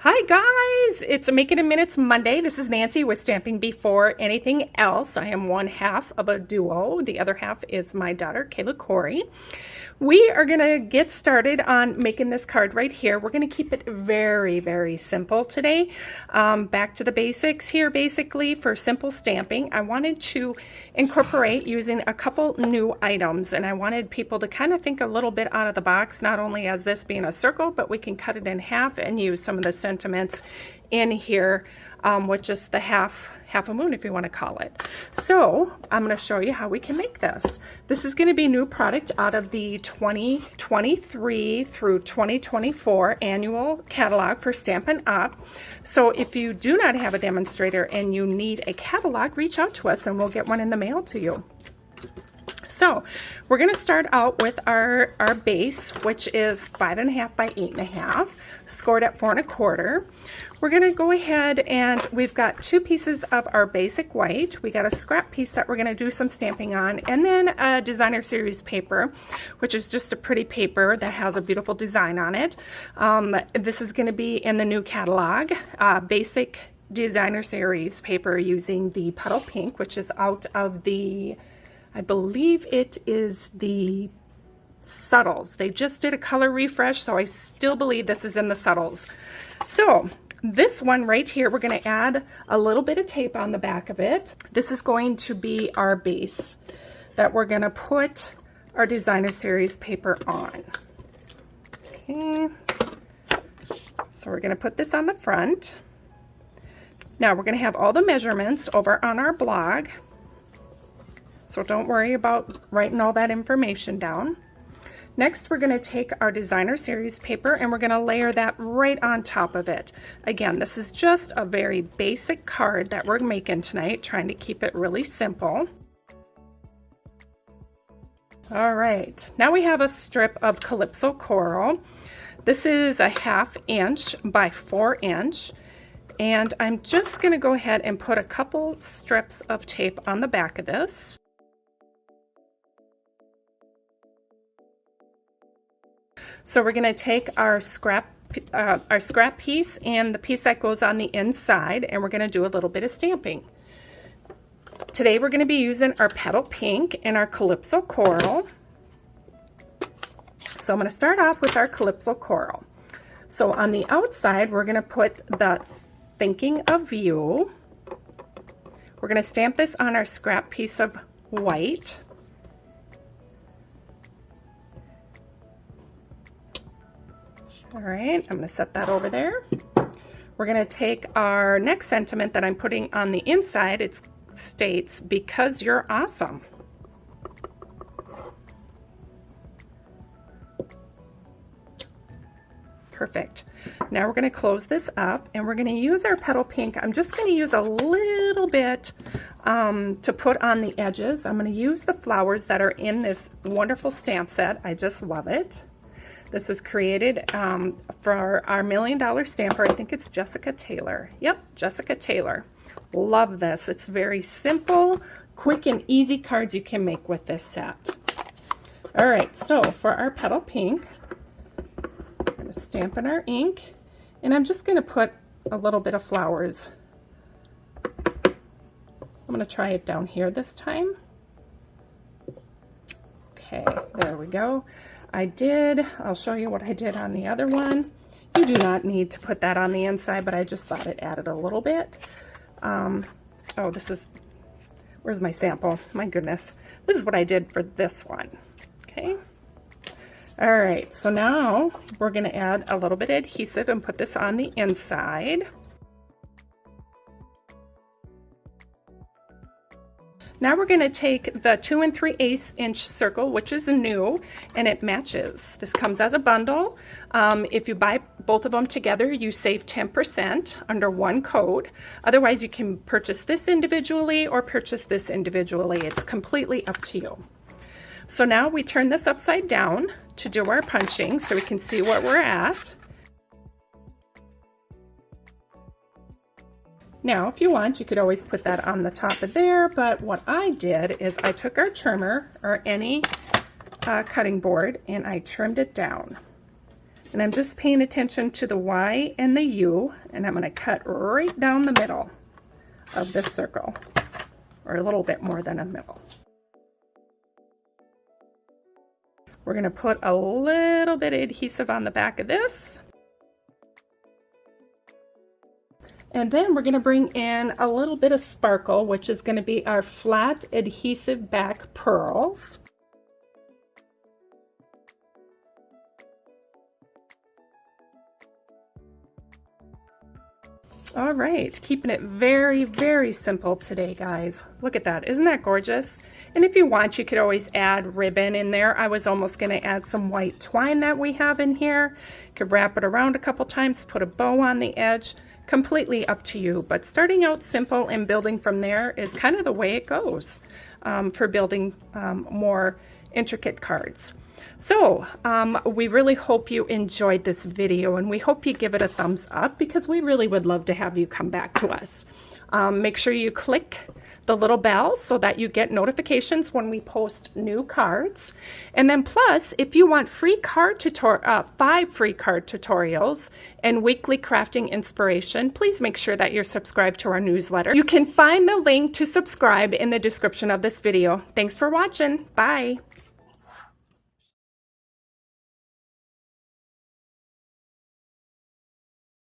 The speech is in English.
Hi guys, it's Make It in Minutes Monday. This is Nancy with Stamping Before Anything Else. I am one half of a duo. The other half is my daughter, Kayla Corey. We are going to get started on making this card right here. We're going to keep it very, very simple today. Back to the basics here, basically, for simple stamping. I wanted to incorporate using a couple new items, and I wanted people to kind of think a little bit out of the box, not only as this being a circle, but we can cut it in half and use some of the sentiments in here with just the half a moon, if you want to call it. So I'm going to show you how we can make this. This is going to be new product out of the 2023 through 2024 annual catalog for Stampin' Up. So if you do not have a demonstrator and you need a catalog, reach out to us and we'll get one in the mail to you. So we're going to start out with our base, which is 5.5 by 8.5, scored at 4 1/4. We're going to go ahead and we've got two pieces of our basic white. We got a scrap piece that we're going to do some stamping on, and then a designer series paper, which is just a pretty paper that has a beautiful design on it. This is going to be in the new catalog, basic designer series paper using the Puddle Pink, which is out of the, I believe it is the Subtles. They just did a color refresh, so I still believe this is in the Subtles. So this one right here, we're going to add a little bit of tape on the back of it. This is going to be our base that we're going to put our designer series paper on. Okay, so we're going to put this on the front. Now we're going to have all the measurements over on our blog, so don't worry about writing all that information down. Next, we're going to take our designer series paper and we're going to layer that right on top of it. Again, this is just a very basic card that we're making tonight, trying to keep it really simple. All right, now we have a strip of Calypso Coral. This is a 1/2 inch by 4 inch. And I'm just going to go ahead and put a couple strips of tape on the back of this. So we're going to take our scrap piece and the piece that goes on the inside, and we're going to do a little bit of stamping. Today we're going to be using our Puddle Pink and our Calypso Coral. So I'm going to start off with our Calypso Coral. So on the outside we're going to put the Thinking of You. We're going to stamp this on our scrap piece of white. All right, I'm going to set that over there. We're going to take our next sentiment that I'm putting on the inside. It states, "Because you're awesome." Perfect. Now we're going to close this up and we're going to use our Puddle Pink. I'm just going to use a little bit to put on the edges. I'm going to use the flowers that are in this wonderful stamp set. I just love it. This was created for our $1 million stamper. I think it's Jessica Taylor. Yep, Jessica Taylor. Love this. It's very simple, quick, and easy cards you can make with this set. All right, so for our Puddle Pink, I'm going to stamp in our ink, and I'm just going to put a little bit of flowers. I'm going to try it down here this time. Okay, there we go. I'll show you what I did on the other one. You do not need to put that on the inside, but I just thought it added a little bit. Oh, where's my sample? My goodness. This is what I did for this one. Okay. All right, so now we're going to add a little bit of adhesive and put this on the inside. Now we're going to take the 2 3/8 inch circle, which is new, and it matches. This comes as a bundle. If you buy both of them together, you save 10% under one code. Otherwise, you can purchase this individually or purchase this individually. It's completely up to you. So now we turn this upside down to do our punching so we can see where we're at. Now, if you want, you could always put that on the top of there, but what I did is I took our trimmer or any cutting board and I trimmed it down. And I'm just paying attention to the Y and the U, and I'm going to cut right down the middle of this circle, or a little bit more than a middle. We're going to put a little bit of adhesive on the back of this. And then we're going to bring in a little bit of sparkle, which is going to be our flat adhesive back pearls. All right, keeping it very, very simple today, guys. Look at that. Isn't that gorgeous? And if you want, you could always add ribbon in there. I was almost going to add some white twine that we have in here. You could wrap it around a couple times, put a bow on the edge. Completely up to you. But starting out simple and building from there is kind of the way it goes for building more intricate cards. So we really hope you enjoyed this video, and we hope you give it a thumbs up because we really would love to have you come back to us. Make sure you click the little bell so that you get notifications when we post new cards. And then plus, if you want free card 5 free card tutorials and weekly crafting inspiration, please make sure that you're subscribed to our newsletter. You can find the link to subscribe in the description of this video. Thanks for watching. Bye.